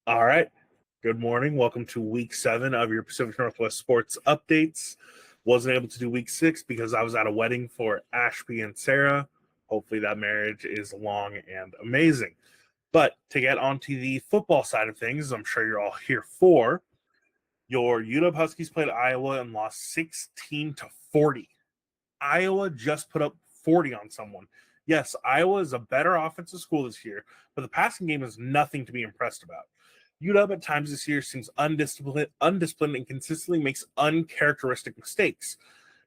All right. Good morning. Welcome to week 7 of your Pacific Northwest Sports Updates. Wasn't able to do week 6 because I was at a wedding for Ashby and Sarah. Hopefully that marriage is long and amazing. But to get onto the football side of things, I'm sure you're all here for, your UW Huskies played Iowa and lost 16-40. Iowa just put up 40 on someone. Yes, Iowa is a better offensive school this year, but the passing game is nothing to be impressed about. UW at times this year seems undisciplined, and consistently makes uncharacteristic mistakes.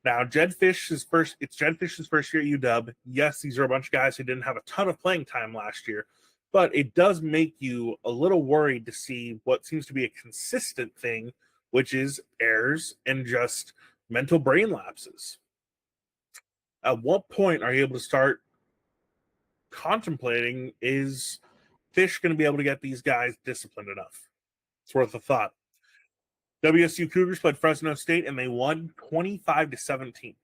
Now, it's Jed Fish's first year at UW. Yes, these are a bunch of guys who didn't have a ton of playing time last year, but it does make you a little worried to see what seems to be a consistent thing, which is errors and just mental brain lapses. At what point are you able to start contemplating, is Fish going to be able to get these guys disciplined enough? It's worth a thought. WSU Cougars played Fresno State and they won 25-17.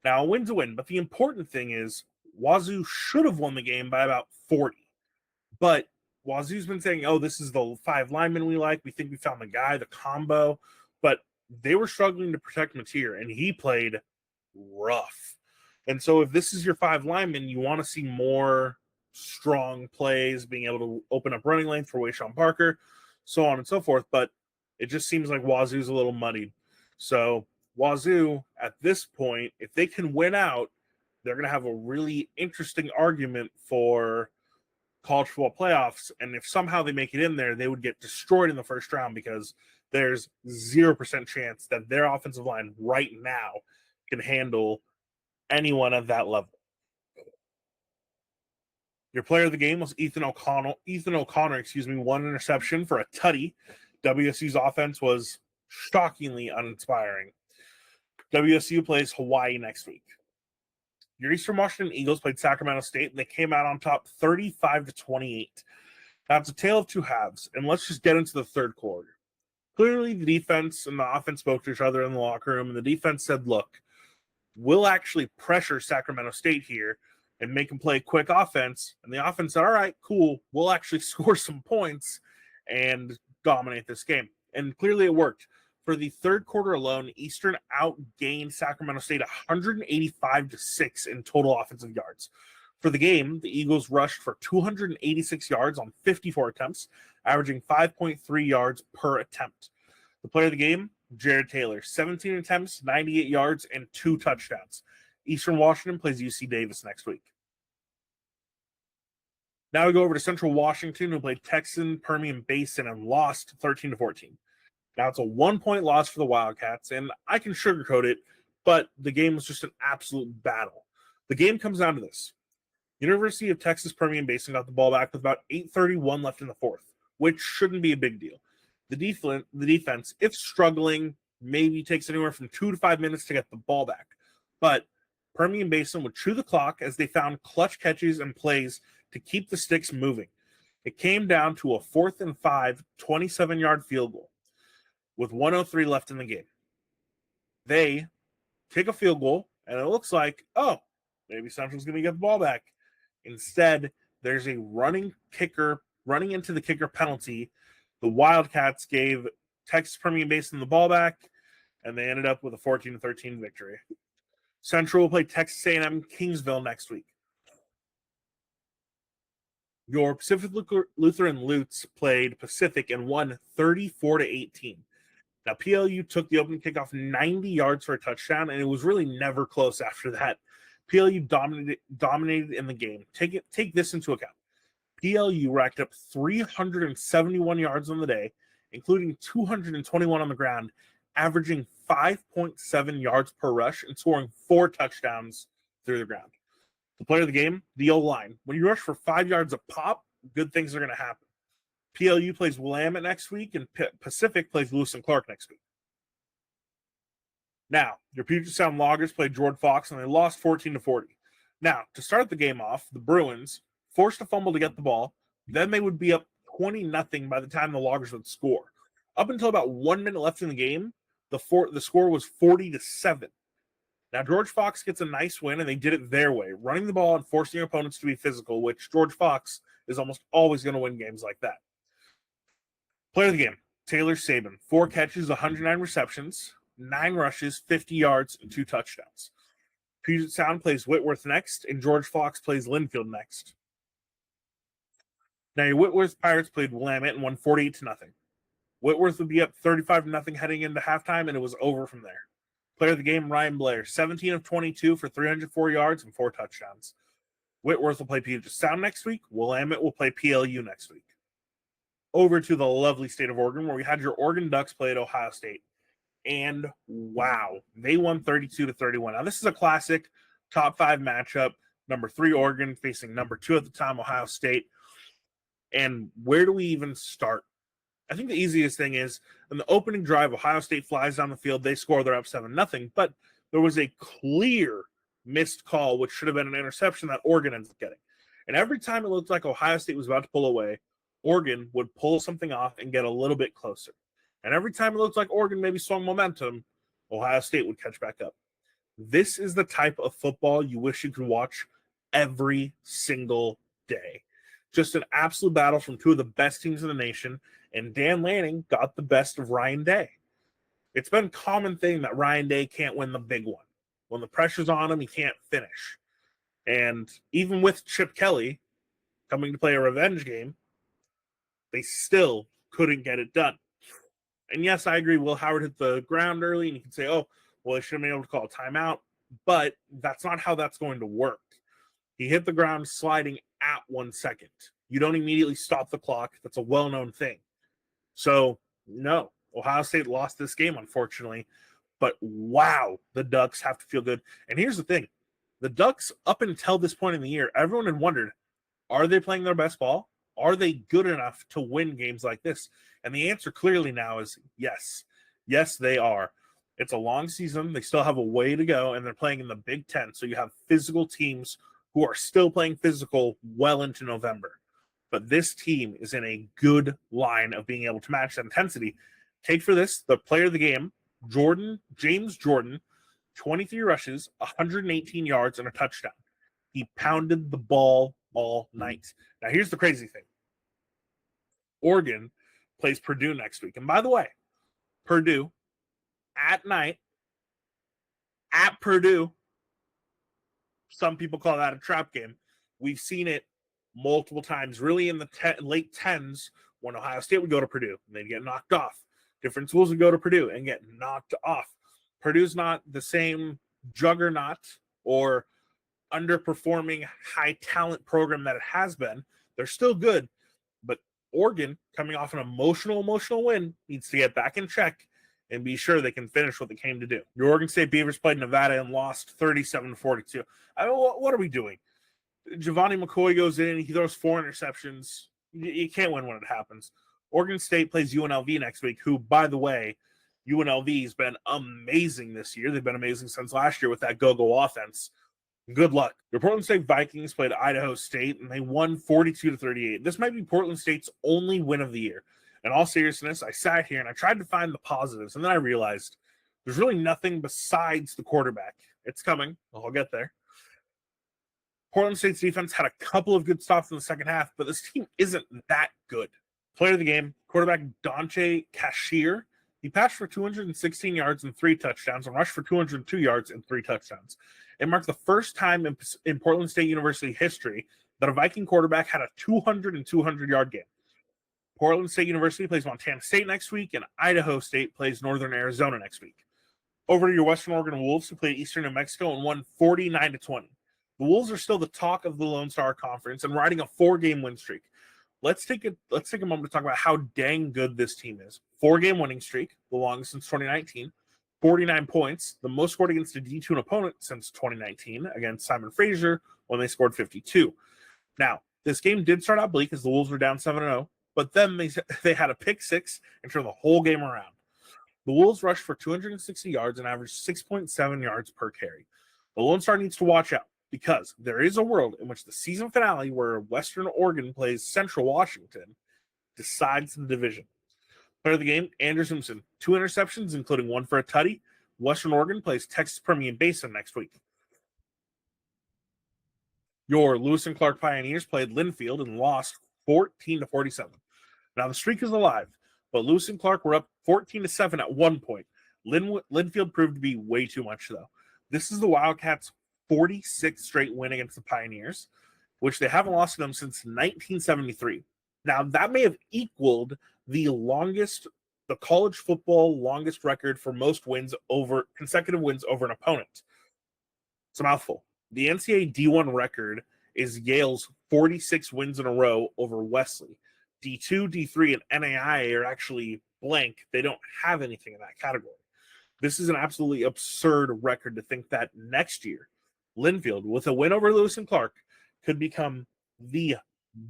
Now, a win's a win, but the important thing is Wazoo should have won the game by about 40. But Wazoo's been saying, oh, this is the 5 linemen we like. We think we found the guy, the combo. But they were struggling to protect Mateer, and he played rough. And so if this is your 5 linemen, you want to see more strong plays, being able to open up running lanes for Wayshawn Parker, so on and so forth. But it just seems like Wazoo's a little muddied. So Wazoo, at this point, if they can win out, they're going to have a really interesting argument for college football playoffs. And if somehow they make it in there, they would get destroyed in the first round because there's 0% chance that their offensive line right now can handle anyone at that level. Your player of the game was Ethan O'Connor, 1 interception for a tutty. WSU's offense was shockingly uninspiring. WSU plays Hawaii next week. Your Eastern Washington Eagles played Sacramento State, and they came out on top 35-28. Now, it's a tale of two halves, and let's just get into the third quarter. Clearly, the defense and the offense spoke to each other in the locker room, and the defense said, look, we'll actually pressure Sacramento State here and make them play quick offense. And the offense said, all right, cool, we'll actually score some points and dominate this game. And clearly it worked. For the third quarter alone, Eastern outgained Sacramento State 185-6 in total offensive yards. For the game, the Eagles rushed for 286 yards on 54 attempts, averaging 5.3 yards per attempt. The player of the game, Jared Taylor, 17 attempts, 98 yards, and 2 touchdowns. Eastern Washington plays UC Davis next week. Now we go over to Central Washington, who played Texan Permian Basin and lost 13-14. Now it's a 1-point loss for the Wildcats, and I can sugarcoat it, but the game was just an absolute battle. The game comes down to this. University of Texas Permian Basin got the ball back with about 8:31 left in the fourth, which shouldn't be a big deal. The defense, if struggling, maybe takes anywhere from 2 to 5 minutes to get the ball back. But Permian Basin would chew the clock as they found clutch catches and plays to keep the sticks moving. It came down to a 4th and 5, 27-yard field goal with 1:03 left in the game. They kick a field goal, and it looks like, oh, maybe Central's going to get the ball back. Instead, there's a running into the kicker penalty. The Wildcats gave Texas Permian Basin the ball back, and they ended up with a 14-13 victory. Central will play Texas A&M Kingsville next week. Your Pacific Lutheran Lutes played Pacific and won 34-18. Now, PLU took the opening kickoff 90 yards for a touchdown, and it was really never close after that. PLU dominated in the game. Take this into account. PLU racked up 371 yards on the day, including 221 on the ground, averaging 5.7 yards per rush and scoring 4 touchdowns through the ground. The player of the game, the O-line. When you rush for 5 yards a pop, good things are going to happen. PLU plays Willamette next week, and Pacific plays Lewis and Clark next week. Now, your Puget Sound Loggers played George Fox, and they lost 14-40. Now, to start the game off, the Bruins forced a fumble to get the ball. Then they would be up 20-0 by the time the Loggers would score. Up until about 1 minute left in the game, the score was 40-7. Now, George Fox gets a nice win, and they did it their way, running the ball and forcing opponents to be physical, which George Fox is almost always going to win games like that. Player of the game, Taylor Saban. 4 catches, 109 receptions, 9 rushes, 50 yards, and 2 touchdowns. Puget Sound plays Whitworth next, and George Fox plays Linfield next. Now, your Whitworth Pirates played Willamette and won 48-0. Whitworth would be up 35-0 heading into halftime, and it was over from there. Player of the game, Ryan Blair. 17 of 22 for 304 yards and 4 touchdowns. Whitworth will play Puget Sound next week. Willamette will play PLU next week. Over to the lovely state of Oregon, where we had your Oregon Ducks play at Ohio State. And wow, they won 32-31. Now, this is a classic top 5 matchup. Number 3 Oregon facing number 2 at the time, Ohio State. And where do we even start? I think the easiest thing is in the opening drive, Ohio State flies down the field. They score. They're up 7-0. But there was a clear missed call, which should have been an interception that Oregon ends up getting. And every time it looked like Ohio State was about to pull away, Oregon would pull something off and get a little bit closer. And every time it looked like Oregon maybe swung momentum, Ohio State would catch back up. This is the type of football you wish you could watch every single day. Just an absolute battle from 2 of the best teams in the nation, and Dan Lanning got the best of Ryan Day. It's been a common thing that Ryan Day can't win the big one. When the pressure's on him, he can't finish. And even with Chip Kelly coming to play a revenge game, they still couldn't get it done. And yes, I agree, Will Howard hit the ground early, and you can say, oh, well, they should have been able to call a timeout. But that's not how that's going to work. He hit the ground sliding at 1 second. You don't immediately stop the clock. That's a well-known thing. So, no, Ohio State lost this game, unfortunately. But, wow, the Ducks have to feel good. And here's the thing. The Ducks, up until this point in the year, everyone had wondered, are they playing their best ball? Are they good enough to win games like this? And the answer clearly now is yes. Yes, they are. It's a long season. They still have a way to go, and they're playing in the Big Ten. So you have physical teams who are still playing physical well into November. But this team is in a good line of being able to match that intensity. Take for this, the player of the game, James Jordan, 23 rushes, 118 yards, and a touchdown. He pounded the ball all night. Now, here's the crazy thing. Oregon plays Purdue next week. And by the way, Purdue, at night, at Purdue, some people call that a trap game. We've seen it multiple times, really in the late 10s when Ohio State would go to Purdue and they'd get knocked off. Different schools would go to Purdue and get knocked off. Purdue's not the same juggernaut or underperforming high talent program that it has been. They're still good, but Oregon, coming off an emotional win, needs to get back in check and be sure they can finish what they came to do. Your Oregon State Beavers played Nevada and lost 37-42. I mean, what are we doing? Giovanni McCoy goes in, he throws 4 interceptions. You can't win when it happens. Oregon State plays UNLV next week, who, by the way, UNLV has been amazing this year. They've been amazing since last year with that go-go offense. Good luck. Your Portland State Vikings played Idaho State, and they won 42-38. This might be Portland State's only win of the year. In all seriousness, I sat here and I tried to find the positives, and then I realized there's really nothing besides the quarterback. It's coming. I'll get there. Portland State's defense had a couple of good stops in the second half, but this team isn't that good. Player of the game, quarterback Dante Cashier. He passed for 216 yards and 3 touchdowns and rushed for 202 yards and 3 touchdowns. It marked the first time in Portland State University history that a Viking quarterback had a 200 and 200-yard game. Portland State University plays Montana State next week, and Idaho State plays Northern Arizona next week. Over to your Western Oregon Wolves, who played Eastern New Mexico and won 49-20. The Wolves are still the talk of the Lone Star Conference and riding a 4-game win streak. Let's take a moment to talk about how dang good this team is. 4-game winning streak, the longest since 2019. 49 points, the most scored against a D2 opponent since 2019 against Simon Fraser when they scored 52. Now, this game did start out bleak as the Wolves were down 7-0, but then they had a pick 6 and turned the whole game around. The Wolves rushed for 260 yards and averaged 6.7 yards per carry. The Lone Star needs to watch out because there is a world in which the season finale, where Western Oregon plays Central Washington, decides the division. Player of the game, Andrew Simpson. 2 interceptions, including 1 for a tutty. Western Oregon plays Texas Permian Basin next week. Your Lewis and Clark Pioneers played Linfield and lost 14-47. Now, the streak is alive. but Lewis and Clark were up 14-7 at one point. Linfield proved to be way too much, though. This is the Wildcats' 46th straight win against the Pioneers, which they haven't lost to them since 1973. Now, that may have equaled the college football longest record for most consecutive wins over an opponent. It's a mouthful. The NCAA D1 record is Yale's 46 wins in a row over Wesley. D2, D3, and NAIA are actually blank. They don't have anything in that category. This is an absolutely absurd record to think that next year, Linfield, with a win over Lewis and Clark, could become the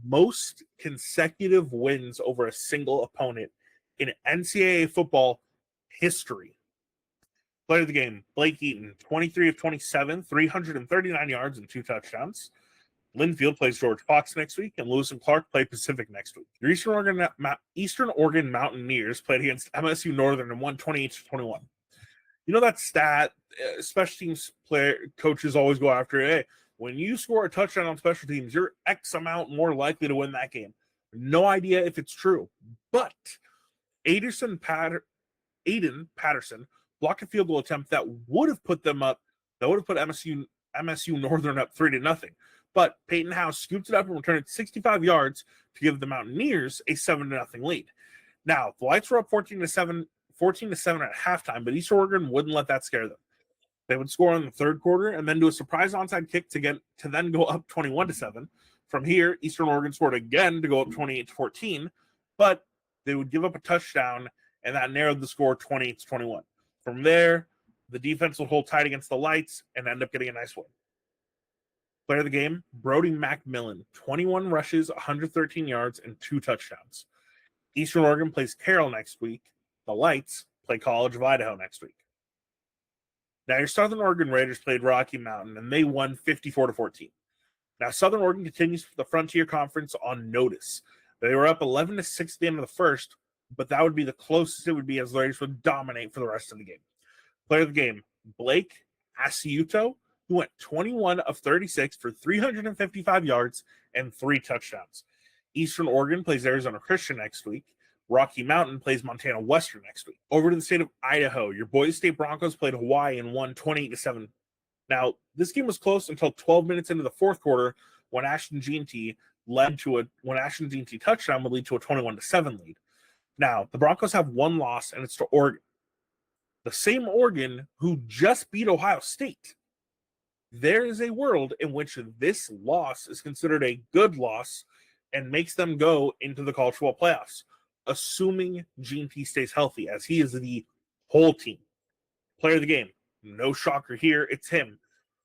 most consecutive wins over a single opponent in NCAA football history. Player of the game, Blake Eaton, 23 of 27, 339 yards and 2 touchdowns. Linfield plays George Fox next week, and Lewis and Clark play Pacific next week. Your Eastern Oregon Mountaineers played against MSU Northern and won 28-21. You know that stat, special teams coaches always go after, hey, when you score a touchdown on special teams, you're X amount more likely to win that game. No idea if it's true, but Aiden Patterson blocked a field goal attempt that would have put MSU Northern up 3-0. But Peyton House scooped it up and returned it 65 yards to give the Mountaineers a 7-0 lead. Now, the Lights were up 14-7 at halftime, but Eastern Oregon wouldn't let that scare them. They would score in the third quarter and then do a surprise onside kick to then go up 21-7. From here, Eastern Oregon scored again to go up 28-14, but they would give up a touchdown, and that narrowed the score 28-21. From there, the defense would hold tight against the Lights and end up getting a nice win. Player of the game, Brody McMillan, 21 rushes, 113 yards, and 2 touchdowns. Eastern Oregon plays Carroll next week. The Lights play College of Idaho next week. Now, your Southern Oregon Raiders played Rocky Mountain, and they won 54-14. Now, Southern Oregon continues the Frontier Conference on notice. They were up 11-6 at the end of the first, but that would be the closest it would be as the Raiders would dominate for the rest of the game. Player of the game, Blake Asiuto, who went 21 of 36 for 355 yards and 3 touchdowns. Eastern Oregon plays Arizona Christian next week. Rocky Mountain plays Montana Western next week. Over to the state of Idaho, your Boise State Broncos played Hawaii and won 28-7. Now, this game was close until 12 minutes into the fourth quarter when Ashton Jeanty touchdown would lead to a 21-7 lead. Now, the Broncos have one loss, and it's to Oregon. The same Oregon who just beat Ohio State. There is a world in which this loss is considered a good loss and makes them go into the college football playoffs, assuming Gene T stays healthy, as he is the whole team. Player of the game, no shocker here, it's him.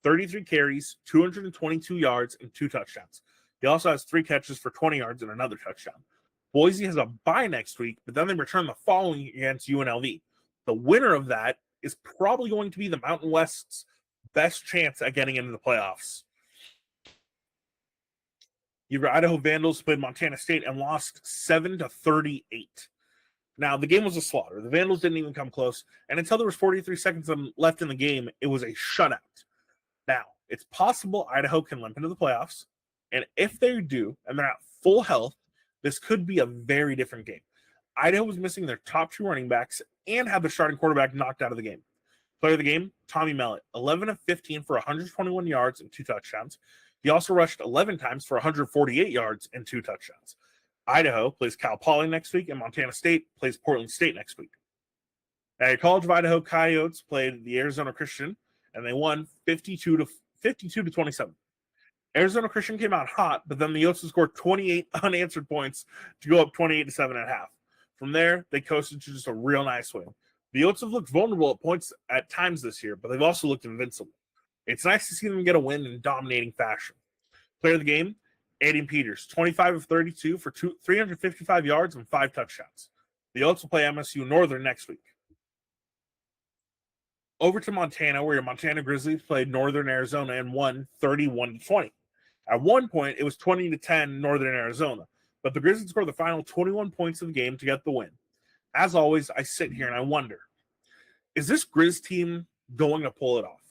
33 carries, 222 yards, and 2 touchdowns. He also has 3 catches for 20 yards and another touchdown. Boise has a bye next week, but then they return the following against UNLV. The winner of that is probably going to be the Mountain West's best chance at getting into the playoffs. Your Idaho Vandals played Montana State and lost 7-38. Now, the game was a slaughter. The Vandals didn't even come close, and until there was 43 seconds left in the game, it was a shutout. Now, it's possible Idaho can limp into the playoffs, and if they do, and they're at full health, this could be a very different game. Idaho was missing their top 2 running backs and had their starting quarterback knocked out of the game. Player of the game, Tommy Mellett, 11 of 15 for 121 yards and 2 touchdowns. He also rushed 11 times for 148 yards and 2 touchdowns. Idaho plays Cal Poly next week, and Montana State plays Portland State next week. Now, your College of Idaho Coyotes played the Arizona Christian, and they won 52-27. Arizona Christian came out hot, but then the Yotes scored 28 unanswered points to go up 28-7 at half. From there, they coasted to just a real nice win. The Yotes have looked vulnerable at points at times this year, but they've also looked invincible. It's nice to see them get a win in dominating fashion. Player of the game, Aiden Peters, 25 of 32 for 355 yards and 5 touchdowns. The Yotes will play MSU Northern next week. Over to Montana, where your Montana Grizzlies played Northern Arizona and won 31-20. At one point, it was 20-10 Northern Arizona, but the Grizzlies scored the final 21 points of the game to get the win. As always, I sit here and I wonder, is this Grizz team going to pull it off?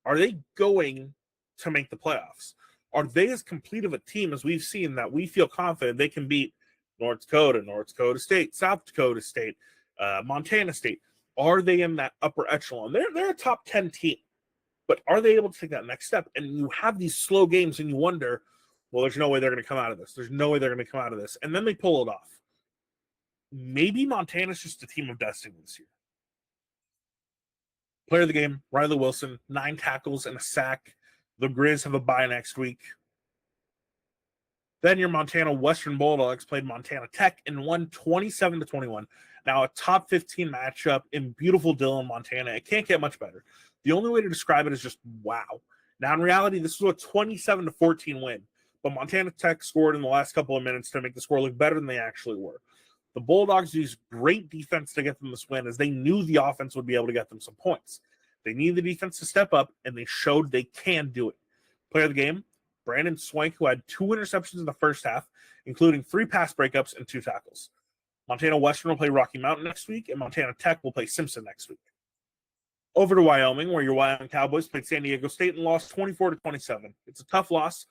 Are they going to make the playoffs? Are they as complete of a team as we've seen that we feel confident they can beat North Dakota State, South Dakota State, Montana State. Are they in that upper echelon? They're a top 10 team, but are they able to take that next step? And you have these slow games and you wonder, well, there's no way they're going to come out of this. There's no way they're going to come out of this. And then they pull it off. Maybe Montana's just a team of destiny this year. Player of the game, Riley Wilson, 9 tackles and a sack. The Grizz have a bye next week. Then your Montana Western Bulldogs played Montana Tech and won 27-21. Now a top 15 matchup in beautiful Dillon, Montana. It can't get much better. The only way to describe it is just wow. Now in reality, this was a 27-14 win, but Montana Tech scored in the last couple of minutes to make the score look better than they actually were. The Bulldogs used great defense to get them this win, as they knew the offense would be able to get them some points. They needed the defense to step up, and they showed they can do it. Player of the game, Brandon Swank, who had 2 interceptions in the first half, including 3 pass breakups and 2 tackles. Montana Western will play Rocky Mountain next week, and Montana Tech will play Simpson next week. Over to Wyoming, where your Wyoming Cowboys played San Diego State and lost 24-27. It's a tough loss,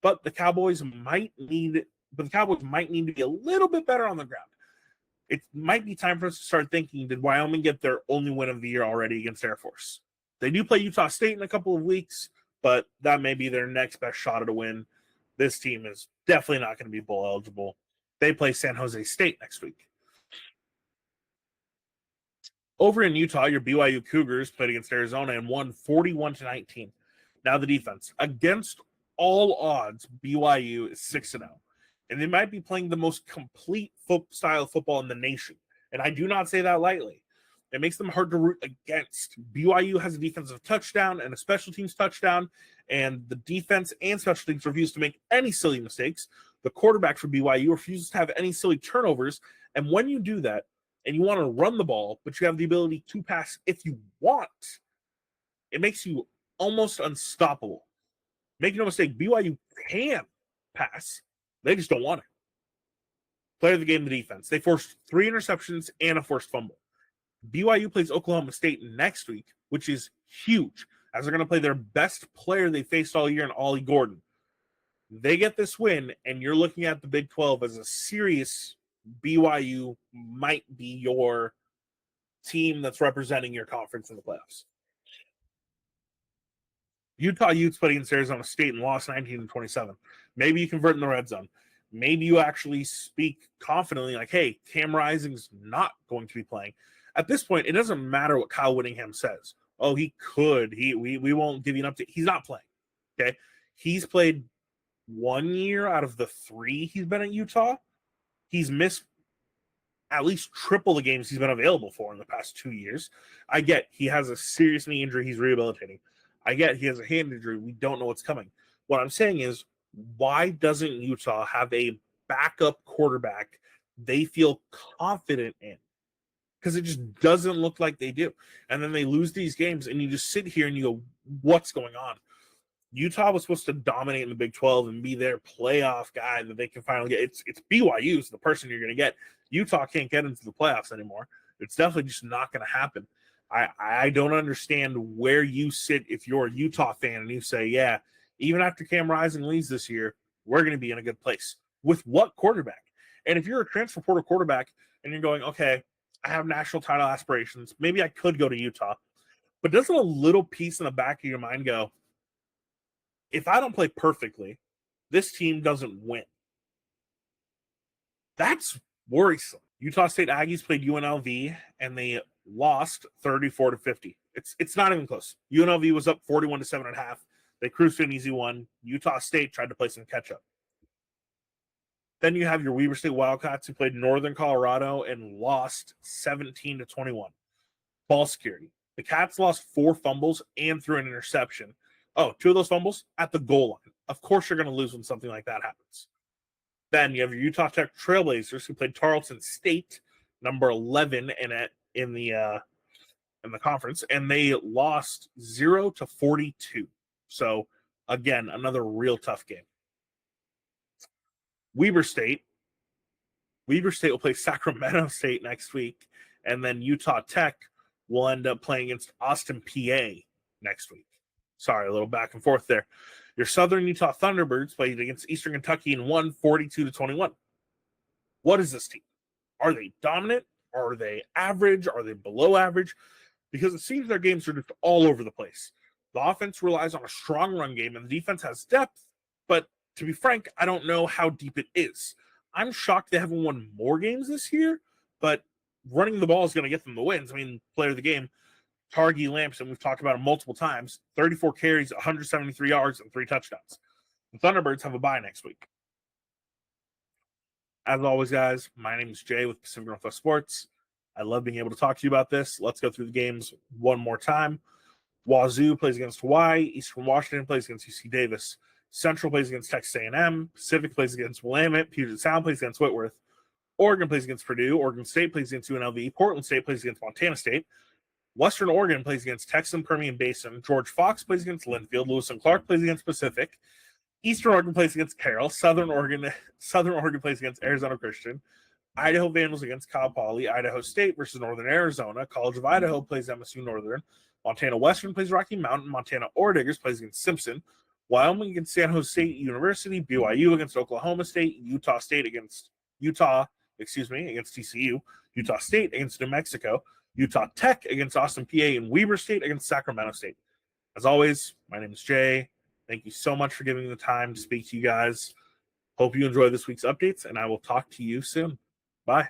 but the Cowboys might need to be a little bit better on the ground. It might be time for us to start thinking, did Wyoming get their only win of the year already against Air Force? They do play Utah State in a couple of weeks, but that may be their next best shot at a win. This team is definitely not going to be bowl eligible. They play San Jose State next week. Over in Utah, your BYU Cougars played against Arizona and won 41-19. Now the defense. Against all odds, BYU is 6-0. And they might be playing the most complete style of football in the nation. And I do not say that lightly. It makes them hard to root against. BYU has a defensive touchdown and a special teams touchdown, and the defense and special teams refuse to make any silly mistakes. The quarterback for BYU refuses to have any silly turnovers. And when you do that, and you want to run the ball, but you have the ability to pass if you want, it makes you almost unstoppable. Make no mistake, BYU can pass. They just don't want it. Player of the game, the defense. They forced 3 interceptions and a forced fumble. BYU plays Oklahoma State next week, which is huge, as they're going to play their best player they faced all year in Ollie Gordon. They get this win, and you're looking at the Big 12 as a serious BYU might be your team that's representing your conference in the playoffs. Utah Utes played against Arizona State and lost 19-27. Maybe you convert in the red zone. Maybe you actually speak confidently like, hey, Cam Rising's not going to be playing. At this point, it doesn't matter what Kyle Whittingham says. Oh, he could. We won't give you an update. He's not playing. Okay? He's played 1 year out of the 3 he's been at Utah. He's missed at least triple the games he's been available for in the past 2 years. I get he has a serious knee injury he's rehabilitating. I get he has a hand injury. We don't know what's coming. What I'm saying is, why doesn't Utah have a backup quarterback they feel confident in? Because it just doesn't look like they do. And then they lose these games, and you just sit here and you go, what's going on? Utah was supposed to dominate in the Big 12 and be their playoff guy that they can finally get. It's BYU's the person you're going to get. Utah can't get into the playoffs anymore. It's definitely just not going to happen. I don't understand where you sit if you're a Utah fan and you say, yeah, even after Cam Rising leaves this year, we're going to be in a good place. With what quarterback? And if you're a transfer portal quarterback and you're going, okay, I have national title aspirations, maybe I could go to Utah. But doesn't a little piece in the back of your mind go, if I don't play perfectly, this team doesn't win? That's worrisome. Utah State Aggies played UNLV, and they lost 34-50. It's not even close. UNLV was up 41-7.5. They cruised to an easy one. Utah State tried to play some catch-up. Then you have your Weber State Wildcats, who played Northern Colorado and lost 17-21. Ball security. The Cats lost 4 fumbles and threw an interception. Oh, 2 of those fumbles at the goal line. Of course you're going to lose when something like that happens. Then you have your Utah Tech Trailblazers, who played Tarleton State, number 11 in the conference, and they lost 0-42. So again, another real tough game. Weber State will play Sacramento State next week, and then Utah Tech will end up playing against Austin, PA next week. Sorry, a little back and forth there. Your Southern Utah Thunderbirds played against Eastern Kentucky and won 42-21. What is this team? Are they dominant? Are they average? Are they below average? Because it seems their games are just all over the place. The offense relies on a strong run game, and the defense has depth, but to be frank, I don't know how deep it is. I'm shocked they haven't won more games this year, but running the ball is going to get them the wins. I mean, player of the game, Targi Lampson, we've talked about him multiple times, 34 carries, 173 yards, and 3 touchdowns. The Thunderbirds have a bye next week. As always, guys, my name is Jay with Pacific Northwest Sports. I love being able to talk to you about this. Let's go through the games one more time. Wazoo plays against Hawaii. Eastern Washington plays against UC Davis. Central plays against Texas A&M. Pacific plays against Willamette. Puget Sound plays against Whitworth. Oregon plays against Purdue. Oregon State plays against UNLV. Portland State plays against Montana State. Western Oregon plays against Texas and Permian Basin. George Fox plays against Linfield. Lewis and Clark plays against Pacific. Eastern Oregon plays against Carroll. Southern Oregon plays against Arizona Christian. Idaho Vandals against Cal Poly. Idaho State versus Northern Arizona. College of Idaho plays MSU Northern. Montana Western plays Rocky Mountain. Montana Orediggers plays against Simpson. Wyoming against San Jose State University. BYU against Oklahoma State. Utah against TCU. Utah State against New Mexico. Utah Tech against Austin PA. And Weber State against Sacramento State. As always, my name is Jay. Thank you so much for giving me the time to speak to you guys. Hope you enjoy this week's updates, and I will talk to you soon. Bye.